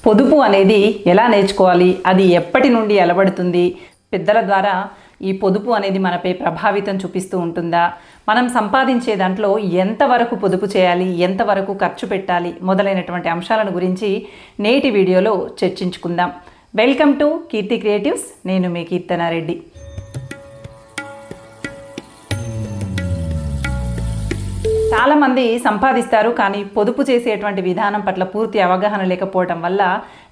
పొదుపు అనేది ఎలా నేర్చుకోవాలి, అది ఎప్పటి నుండి అలవడుతుంది, పెద్దల ద్వారా ఈ పొదుపు అనేది మనపై ప్రభావితం చూపిస్తూ ఉంటుందా, మనం సంపాదించే దాంట్లో ఎంతవరకు పొదుపు చేయాలి, ఎంతవరకు ఖర్చు పెట్టాలి మొదలైనటువంటి అంశాలను గురించి నేటి వీడియోలో చర్చించుకుందాం. Welcome to Keerthi creatives. నేను మీ కీర్తనారెడ్డి. చాలామంది సంపాదిస్తారు, కానీ పొదుపు చేసేటువంటి విధానం పట్ల పూర్తి అవగాహన లేకపోవడం వల్ల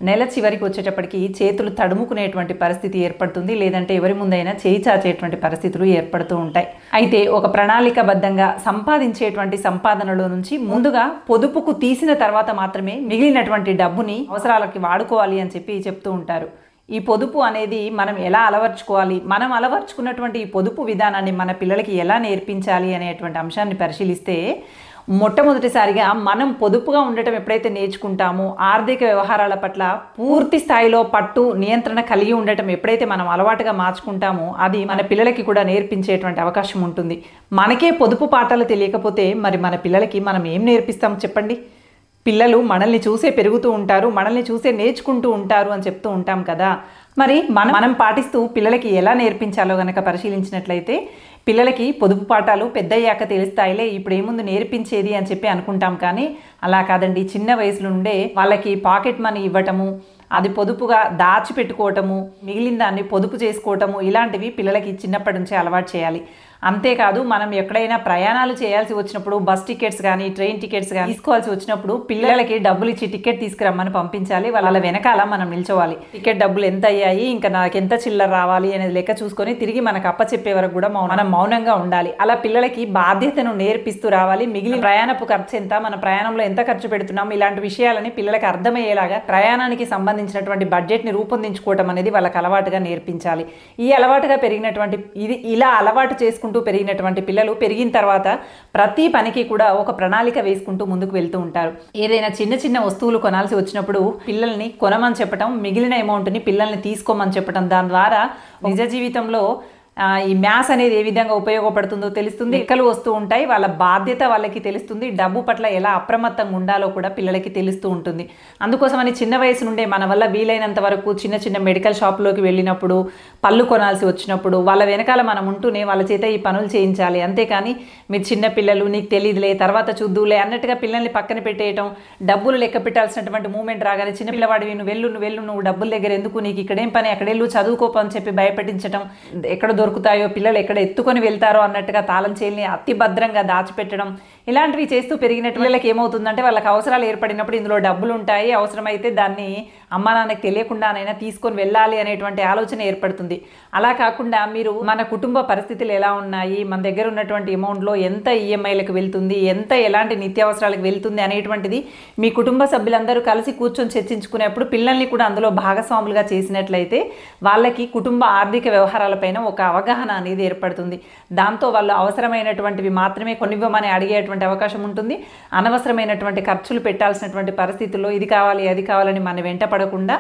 నెల చివరికి వచ్చేటప్పటికి చేతులు తడుముకునేటువంటి పరిస్థితి ఏర్పడుతుంది, లేదంటే ఎవరి ముందైనా చేయి చాచేటువంటి పరిస్థితులు ఏర్పడుతూ ఉంటాయి. అయితే ఒక ప్రణాళికాబద్ధంగా సంపాదించేటువంటి సంపాదనలో నుంచి ముందుగా పొదుపుకు తీసిన తర్వాత మాత్రమే మిగిలినటువంటి డబ్బుని అవసరాలకి వాడుకోవాలి అని చెప్తూ ఉంటారు. ఈ పొదుపు అనేది మనం ఎలా అలవర్చుకోవాలి, మనం అలవర్చుకున్నటువంటి ఈ పొదుపు విధానాన్ని మన పిల్లలకి ఎలా నేర్పించాలి అనేటువంటి అంశాన్ని పరిశీలిస్తే, మొట్టమొదటిసారిగా మనం పొదుపుగా ఉండటం ఎప్పుడైతే నేర్చుకుంటామో, ఆర్థిక వ్యవహారాల పట్ల పూర్తి స్థాయిలో పట్టు నియంత్రణ కలిగి ఉండటం ఎప్పుడైతే మనం అలవాటుగా మార్చుకుంటామో, అది మన పిల్లలకి కూడా నేర్పించేటువంటి అవకాశం ఉంటుంది. మనకే పొదుపు పాఠాలు తెలియకపోతే మరి మన పిల్లలకి మనం ఏం నేర్పిస్తాం చెప్పండి? పిల్లలు మనల్ని చూసే పెరుగుతూ ఉంటారు, మనల్ని చూసే నేర్చుకుంటూ ఉంటారు అని చెప్తూ ఉంటాం కదా. మరి మనం పాటిస్తూ పిల్లలకి ఎలా నేర్పించాలో గనక పరిశీలించినట్లయితే, పిల్లలకి పొదుపు పాఠాలు పెద్దయ్యాక తెలుస్తాయిలే, ఇప్పుడు ఏముందు నేర్పించేది అని చెప్పి అనుకుంటాం. కానీ అలా కాదండి. చిన్న వయసు నుండే వాళ్ళకి పాకెట్ మనీ ఇవ్వటము, అది పొదుపుగా దాచిపెట్టుకోవటము, మిగిలిన దాన్ని పొదుపు చేసుకోవటము, ఇలాంటివి పిల్లలకి చిన్నప్పటి నుంచే అలవాటు చేయాలి. అంతేకాదు, మనం ఎక్కడైనా ప్రయాణాలు చేయాల్సి వచ్చినప్పుడు, బస్ టికెట్స్ కానీ ట్రైన్ టికెట్స్ కానీ తీసుకోవాల్సి వచ్చినప్పుడు పిల్లలకి డబ్బులు ఇచ్చి టికెట్ తీసుకురమ్మని పంపించాలి. వాళ్ళ వెనకాల మనం నిల్చోవాలి. టికెట్ డబ్బులు ఎంత అయ్యాయి, ఇంకా నాకు ఎంత చిల్లర రావాలి అనేది లెక్క చూసుకొని తిరిగి మనకు అప్పచెప్పే వరకు కూడా మనం మౌనంగా ఉండాలి. అలా పిల్లలకి బాధ్యతను నేర్పిస్తూ రావాలి. మిగిలిన ప్రయాణపు ఖర్చు ఎంత, మన ప్రయాణంలో ఎంత ఖర్చు పెడుతున్నాం, ఇలాంటి విషయాలని పిల్లలకి అర్థమయ్యేలాగా ప్రయాణానికి సంబంధించినటువంటి బడ్జెట్ని రూపొందించుకోవటం అనేది వాళ్ళకి అలవాటుగా నేర్పించాలి. ఈ అలవాటుగా పెరిగినటువంటి ఇలా అలవాటు చేసుకుంటూ పెరిగినటువంటి పిల్లలు పెరిగిన తర్వాత ప్రతి పనికి కూడా ఒక ప్రణాళిక వేసుకుంటూ ముందుకు వెళ్తూ ఉంటారు. ఏదైనా చిన్న చిన్న వస్తువులు కొనాల్సి వచ్చినప్పుడు పిల్లల్ని కొనమని చెప్పటం, మిగిలిన అమౌంట్ని పిల్లల్ని తీసుకోమని చెప్పటం, దాని ద్వారా నిజ జీవితంలో ఈ మ్యాథ్స్ అనేది ఏ విధంగా ఉపయోగపడుతుందో తెలుస్తుంది. లెక్కలు వస్తూ ఉంటాయి, వాళ్ళ బాధ్యత వాళ్ళకి తెలుస్తుంది, డబ్బు పట్ల ఎలా అప్రమత్తంగా ఉండాలో కూడా పిల్లలకి తెలుస్తూ ఉంటుంది. అందుకోసమని చిన్న వయసు నుండే మన వల్ల వీలైనంత వరకు చిన్న చిన్న మెడికల్ షాప్లోకి వెళ్ళినప్పుడు, పళ్ళు కొనాల్సి వచ్చినప్పుడు వాళ్ళ వెనకాల మనం ఉంటూనే వాళ్ళ చేత ఈ పనులు చేయించాలి. అంతేకాని మీరు చిన్న పిల్లలు, నీకు తెలియదులే, తర్వాత చూద్దులే అన్నట్టుగా పిల్లల్ని పక్కన పెట్టేయటం, డబ్బులు లెక్క పెట్టాల్సినటువంటి మూమెంట్ రాగానే చిన్న పిల్లవాడివి నువ్వు వెళ్ళు నువ్వు డబ్బుల దగ్గర ఎందుకు, నీకు ఇక్కడేం పని, అక్కడెళ్ళు చదువుకోపని చెప్పి భయపెట్టించడం, ఎక్కడ దొరుకుతాయో, పిల్లలు ఎక్కడ ఎత్తుకొని వెళ్తారో అన్నట్టుగా తాళం చేయిని అతి భద్రంగా దాచిపెట్టడం, ఇలాంటివి చేస్తూ పెరిగిన పిల్లలకి ఏమవుతుందంటే, వాళ్ళకి అవసరాలు ఏర్పడినప్పుడు ఇందులో డబ్బులు ఉంటాయి, అవసరమైతే దాన్ని అమ్మా నాన్నకి తెలియకుండానైనా తీసుకొని వెళ్ళాలి అనేటువంటి ఆలోచన ఏర్పడుతుంది. అలా కాకుండా మీరు మన కుటుంబ పరిస్థితులు ఎలా ఉన్నాయి, మన దగ్గర ఉన్నటువంటి అమౌంట్లో ఎంత ఈఎంఐలకు వెళ్తుంది, ఎంత ఎలాంటి నిత్యావసరాలకు వెళ్తుంది అనేటువంటిది మీ కుటుంబ సభ్యులందరూ కలిసి కూర్చొని చర్చించుకునేప్పుడు పిల్లల్ని కూడా అందులో భాగస్వాములుగా చేసినట్లయితే వాళ్ళకి కుటుంబ ఆర్థిక వ్యవహారాలపైన ఒక అవగాహన అనేది ఏర్పడుతుంది. దాంతో వాళ్ళు అవసరమైనటువంటివి మాత్రమే కొనివ్వమని అడిగేటువంటి అవకాశం ఉంటుంది. అనవసరమైనటువంటి ఖర్చులు పెట్టాల్సినటువంటి పరిస్థితుల్లో ఇది కావాలి అది కావాలని మన వెంట పడకుండా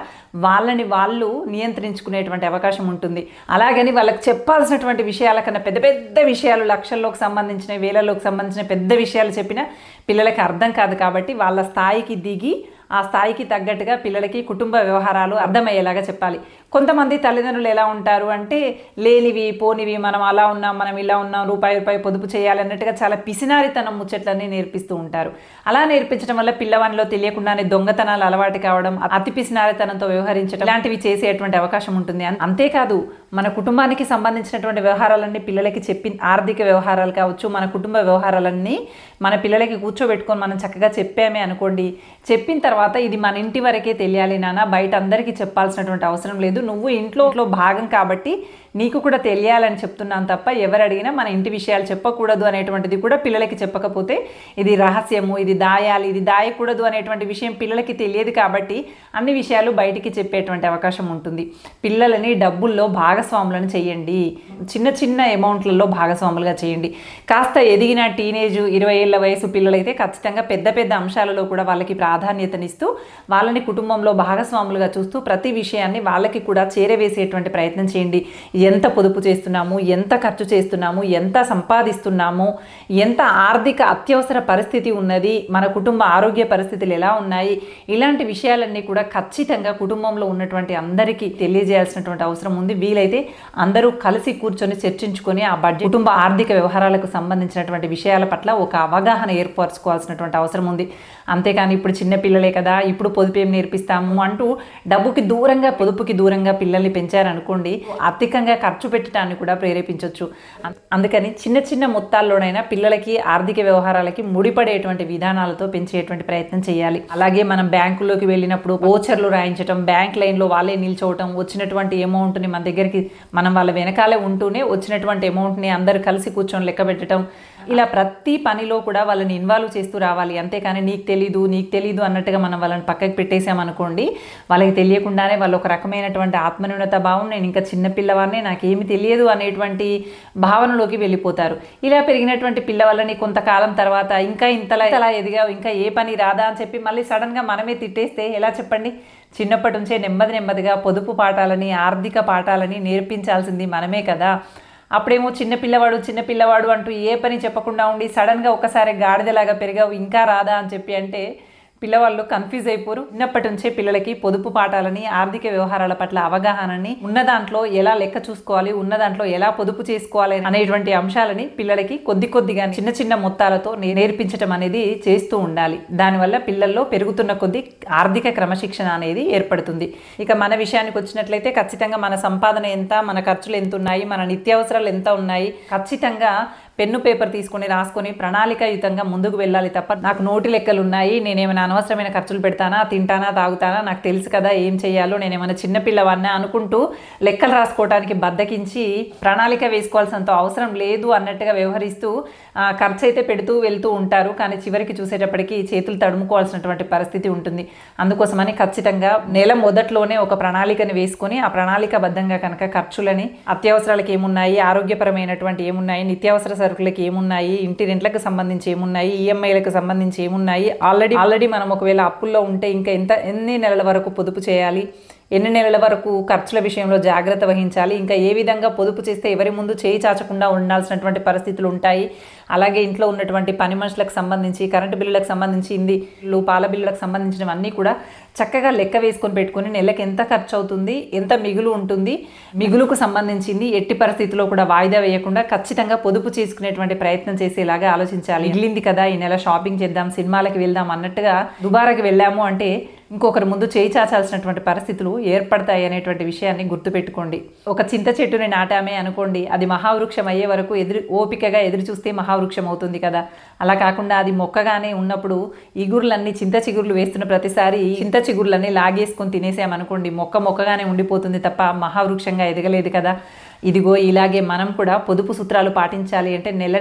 వాళ్ళని వాళ్ళు నియంత్రించుకునేటువంటి అవకాశం ఉంటుంది. అలాగని వాళ్ళకి చెప్పాల్సినటువంటి విషయాల కన్నా పెద్ద పెద్ద విషయాలు, లక్షల్లోకి సంబంధించిన, వేలలోకి సంబంధించిన పెద్ద విషయాలు చెప్పినా పిల్లలకి అర్థం కాదు. కాబట్టి వాళ్ళ స్థాయికి దిగి ఆ స్థాయికి తగ్గట్టుగా పిల్లలకి కుటుంబ వ్యవహారాలు అర్థమయ్యేలాగా చెప్పాలి. కొంతమంది తల్లిదండ్రులు ఎలా ఉంటారు అంటే, లేనివి పోనివి, మనం అలా ఉన్నాం, మనం ఇలా ఉన్నాం, రూపాయి పొదుపు చేయాలి అన్నట్టుగా చాలా పిసినారితనం ముచ్చట్లన్నీ నేర్పిస్తూ ఉంటారు. అలా నేర్పించడం వల్ల పిల్లవానిలో తెలియకుండానే దొంగతనాలు అలవాటు కావడం, అతి పిసినారితనంతో వ్యవహరించడం, ఇలాంటివి చేసేటువంటి అవకాశం ఉంటుంది. అంతేకాదు, మన కుటుంబానికి సంబంధించినటువంటి వ్యవహారాలన్నీ పిల్లలకి ఆర్థిక వ్యవహారాలు కావచ్చు, మన కుటుంబ వ్యవహారాలన్నీ మన పిల్లలకి కూర్చోబెట్టుకొని మనం చక్కగా చెప్పామే అనుకోండి, చెప్పిన తర్వాత ఇది మన ఇంటి వరకే తెలియాలి నాన్న, బయట అందరికీ చెప్పాల్సినటువంటి అవసరం లేదు, నువ్వు ఇంట్లో భాగం కాబట్టి నీకు కూడా తెలియాలని చెప్తున్నాను తప్ప ఎవరు అడిగినా మన ఇంటి విషయాలు చెప్పకూడదు అనేటువంటిది కూడా పిల్లలకి చెప్పకపోతే, ఇది రహస్యము, ఇది దాయాలి, ఇది దాయకూడదు అనేటువంటి విషయం పిల్లలకి తెలియదు. కాబట్టి అన్ని విషయాలు బయటికి చెప్పేటువంటి అవకాశం ఉంటుంది. పిల్లలని డబ్బుల్లో భాగస్వాములను చేయండి, చిన్న చిన్న అమౌంట్లలో భాగస్వాములుగా చేయండి. కాస్త ఎదిగిన టీనేజ్ 20 ఏళ్ల వయసు పిల్లలైతే ఖచ్చితంగా పెద్ద పెద్ద అంశాలలో కూడా వాళ్ళకి ప్రాధాన్యతనిస్తూ వాళ్ళని కుటుంబంలో భాగస్వాములుగా చూస్తూ ప్రతి విషయాన్ని వాళ్ళకి కూడా చేరవేసేటువంటి ప్రయత్నం చేయండి. ఎంత పొదుపు చేస్తున్నాము, ఎంత ఖర్చు చేస్తున్నాము, ఎంత సంపాదిస్తున్నాము, ఎంత ఆర్థిక అత్యవసర పరిస్థితి ఉన్నది, మన కుటుంబ ఆరోగ్య పరిస్థితులు ఎలా ఉన్నాయి, ఇలాంటి విషయాలన్నీ కూడా ఖచ్చితంగా కుటుంబంలో ఉన్నటువంటి అందరికీ తెలియజేయాల్సినటువంటి అవసరం ఉంది. వీలైతే అందరూ కలిసి కూర్చొని చర్చించుకొని ఆ బడ్జెట్, కుటుంబ ఆర్థిక వ్యవహారాలకు సంబంధించినటువంటి విషయాల పట్ల ఒక అవగాహన ఏర్పరచుకోవాల్సినటువంటి అవసరం ఉంది. అంతేకాని ఇప్పుడు చిన్న పిల్లలే కదా, ఇప్పుడు పొదుపు ఏం నేర్పిస్తాము అంటూ డబ్బుకి దూరంగా, పొదుపుకి దూరంగా పిల్లల్ని పెంచారనుకోండి, అధికంగా ఖర్చు పెట్టడాన్ని కూడా ప్రేరేపించవచ్చు. అందుకని చిన్న చిన్న మొత్తాల్లోనైనా పిల్లలకి ఆర్థిక వ్యవహారాలకి ముడిపడేటువంటి విధానాలతో పెంచేటువంటి ప్రయత్నం చేయాలి. అలాగే మనం బ్యాంకుల్లోకి వెళ్ళినప్పుడు ఓచర్లు రాయించడం, బ్యాంక్ లైన్లో వాళ్ళే నిల్చోవటం, వచ్చినటువంటి అమౌంట్ని మన దగ్గరికి మనం వాళ్ళ వెనకాలే ఉంటూనే వచ్చినటువంటి అమౌంట్ని అందరూ కలిసి కూర్చొని లెక్క పెట్టడం, ఇలా ప్రతి పనిలో కూడా వాళ్ళని ఇన్వాల్వ్ చేస్తూ రావాలి. అంతేకాని నీకు తెలీదు అన్నట్టుగా మనం వాళ్ళని పక్కకి పెట్టేసామనుకోండి, వాళ్ళకి తెలియకుండానే వాళ్ళు ఒక రకమైనటువంటి ఆత్మన్యూనత భావం, నేను ఇంకా చిన్నపిల్లవాడిని, నాకేమి తెలియదు అనేటువంటి భావనలోకి వెళ్ళిపోతారు. ఇలా పెరిగినటువంటి పిల్లవాళ్ళని కొంతకాలం తర్వాత ఇంకా ఇంతలా ఎదిగావు, ఇంకా ఏ పని రాదా అని చెప్పి మళ్ళీ సడన్గా మనమే తిట్టేస్తే ఎలా చెప్పండి? చిన్నప్పటి నుంచే నెమ్మదిగా పొదుపు పాఠాలని, ఆర్థిక పాఠాలని నేర్పించాల్సింది మనమే కదా. అప్పుడేమో చిన్నపిల్లవాడు అంటూ ఏ పని చెప్పకుండా ఉండి సడన్గా ఒకసారి గాడిదలాగా పెరిగావు, ఇంకా రాదా అని చెప్పి అంటే పిల్లవాళ్ళు కన్ఫ్యూజ్ అయిపోరు. చిన్నప్పటి నుంచే పిల్లలకి పొదుపు పాఠాలని, ఆర్థిక వ్యవహారాల పట్ల అవగాహనని, ఉన్న దాంట్లో ఎలా లెక్క చూసుకోవాలి, ఉన్న దాంట్లో ఎలా పొదుపు చేసుకోవాలి అనేటువంటి అంశాలని పిల్లలకి కొద్దిగా చిన్న మొత్తాలతో నేర్పించడం అనేది చేస్తూ ఉండాలి. దానివల్ల పిల్లల్లో పెరుగుతున్న కొద్దీ ఆర్థిక క్రమశిక్షణ అనేది ఏర్పడుతుంది. ఇక మన విషయానికి వచ్చినట్లయితే ఖచ్చితంగా మన సంపాదన ఎంత, మన ఖర్చులు ఎంత ఉన్నాయి, మన నిత్యావసరాలు ఎంత ఉన్నాయి, ఖచ్చితంగా పెన్ను పేపర్ తీసుకొని రాసుకొని ప్రణాళికాయుతంగా ముందుకు వెళ్ళాలి తప్ప నాకు నోటి లెక్కలు ఉన్నాయి, నేనేమైనా అనవసరమైన ఖర్చులు పెడతానా, తింటానా, తాగుతానా, నాకు తెలుసు కదా ఏం చేయాలో, నేనేమైనా చిన్నపిల్లవాడినా అనుకుంటూ లెక్కలు రాసుకోవడానికి బద్దకించి ప్రణాళిక వేసుకోవాల్సినంత అవసరం లేదు అన్నట్టుగా వ్యవహరిస్తూ ఖర్చు అయితే పెడుతూ వెళ్తూ ఉంటారు. కానీ చివరికి చూసేటప్పటికి చేతులు తడుముకోవాల్సినటువంటి పరిస్థితి ఉంటుంది. అందుకోసమని ఖచ్చితంగా నెల మొదట్లోనే ఒక ప్రణాళికని వేసుకొని ఆ ప్రణాళికబద్ధంగా కనుక ఖర్చులని, అత్యవసరాలకు ఏమున్నాయి, ఆరోగ్యపరమైనటువంటి ఏమున్నాయి, నిత్యావసర సరుకులకు ఏమున్నాయి, ఇంటి రెంట్లకు సంబంధించి ఏమున్నాయి, ఈఎంఐలకు సంబంధించి ఏమున్నాయి, ఆల్రెడీ మనం ఒకవేళ అప్పుల్లో ఉంటే ఇంకా ఎన్ని నెలల వరకు పొదుపు చేయాలి, ఎన్ని నెలల వరకు ఖర్చుల విషయంలో జాగ్రత్త వహించాలి, ఇంకా ఏ విధంగా పొదుపు చేస్తే ఎవరి ముందు చేయి చాచకుండా ఉండాల్సినటువంటి పరిస్థితులు ఉంటాయి. అలాగే ఇంట్లో ఉన్నటువంటి పని మనుషులకు సంబంధించి, కరెంటు బిల్లులకు సంబంధించి, పాల బిల్లులకు సంబంధించినవన్నీ కూడా చక్కగా లెక్క వేసుకొని పెట్టుకొని నెలకు ఎంత ఖర్చు అవుతుంది, ఎంత మిగులు ఉంటుంది, మిగులుకు సంబంధించింది ఎట్టి పరిస్థితుల్లో కూడా వాయిదా వేయకుండా ఖచ్చితంగా పొదుపు చేసుకునేటువంటి ప్రయత్నం చేసేలాగా ఆలోచించాలి. మిగిలింది కదా ఈ నెల షాపింగ్ చేద్దాం, సినిమాలకు వెళ్దాం అన్నట్టుగా దుబారాకి వెళ్ళాము అంటే ఇంకొకరి ముందు చేయి చాచాల్సినటువంటి పరిస్థితులు ఏర్పడతాయి అనేటువంటి విషయాన్ని గుర్తుపెట్టుకోండి. ఒక చింత చెట్టుని నాటామే అనుకోండి, అది మహావృక్షం అయ్యే వరకు ఓపికగా ఎదురు చూస్తే మహావృక్షం అవుతుంది కదా. అలా కాకుండా అది మొక్కగానే ఉన్నప్పుడు ఇగుర్లన్నీ, చింత చిగుర్లు వేస్తున్న ప్రతిసారి చింత చిగుర్లన్నీ లాగేసుకొని తినేసామనుకోండి, మొక్కగానే ఉండిపోతుంది తప్ప మహావృక్షంగా ఎదగలేదు కదా. ఇదిగో ఇలాగే మనం కూడా పొదుపు సూత్రాలు పాటించాలి అంటే నెల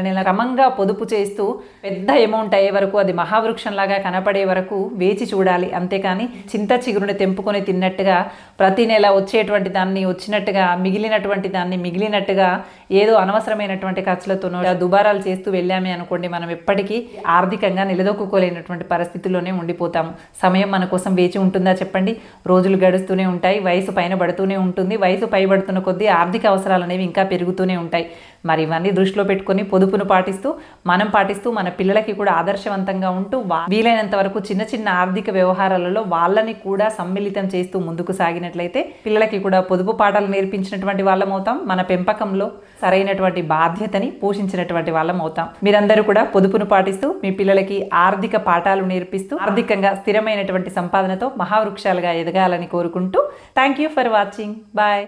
నెల క్రమంగా పొదుపు చేస్తూ పెద్ద అమౌంట్ అయ్యే వరకు, అది మహావృక్షంలాగా కనపడే వరకు వేచి చూడాలి. అంతేకాని చింత చిగురుని తెంపుకొని తిన్నట్టుగా ప్రతి నెల వచ్చేటువంటి దాన్ని వచ్చినట్టుగా, మిగిలినటువంటి దాన్ని మిగిలినట్టుగా ఏదో అనవసరమైనటువంటి ఖర్చులతోనో దుబారాలు చేస్తూ వెళ్ళామే అనుకోండి, మనం ఎప్పటికీ ఆర్థికంగా నిలదొక్కుకోలేనటువంటి పరిస్థితుల్లోనే ఉండిపోతాము. సమయం మన కోసం వేచి ఉంటుందా చెప్పండి? రోజులు గడుస్తూనే ఉంటాయి, వయసు పైన పడుతూనే ఉంటుంది, వయసు పైబడుతున్న కొద్దీ ఆర్థిక అవసరాలు అనేవి ఇంకా పెరుగుతూనే ఉంటాయి. మరి ఇవన్నీ దృష్టిలో పెట్టుకొని పొదుపును పాటిస్తూ మన పిల్లలకి కూడా ఆదర్శవంతంగా ఉంటూ వీలైనంత వరకు చిన్న ఆర్థిక వ్యవహారాలలో వాళ్ళని కూడా సమ్మిళితం చేస్తూ ముందుకు సాగినట్లయితే పిల్లలకి కూడా పొదుపు పాఠాలు నేర్పించినటువంటి వాళ్ళం అవుతాం, మన పెంపకంలో సరైనటువంటి బాధ్యతని పోషించినటువంటి వాళ్ళం అవుతాం. మీరందరూ కూడా పొదుపును పాటిస్తూ మీ పిల్లలకి ఆర్థిక పాఠాలు నేర్పిస్తూ ఆర్థికంగా స్థిరమైనటువంటి సంపాదనతో మహావృక్షాలుగా ఎదగాలని కోరుకుంటూ thank you for watching. Bye.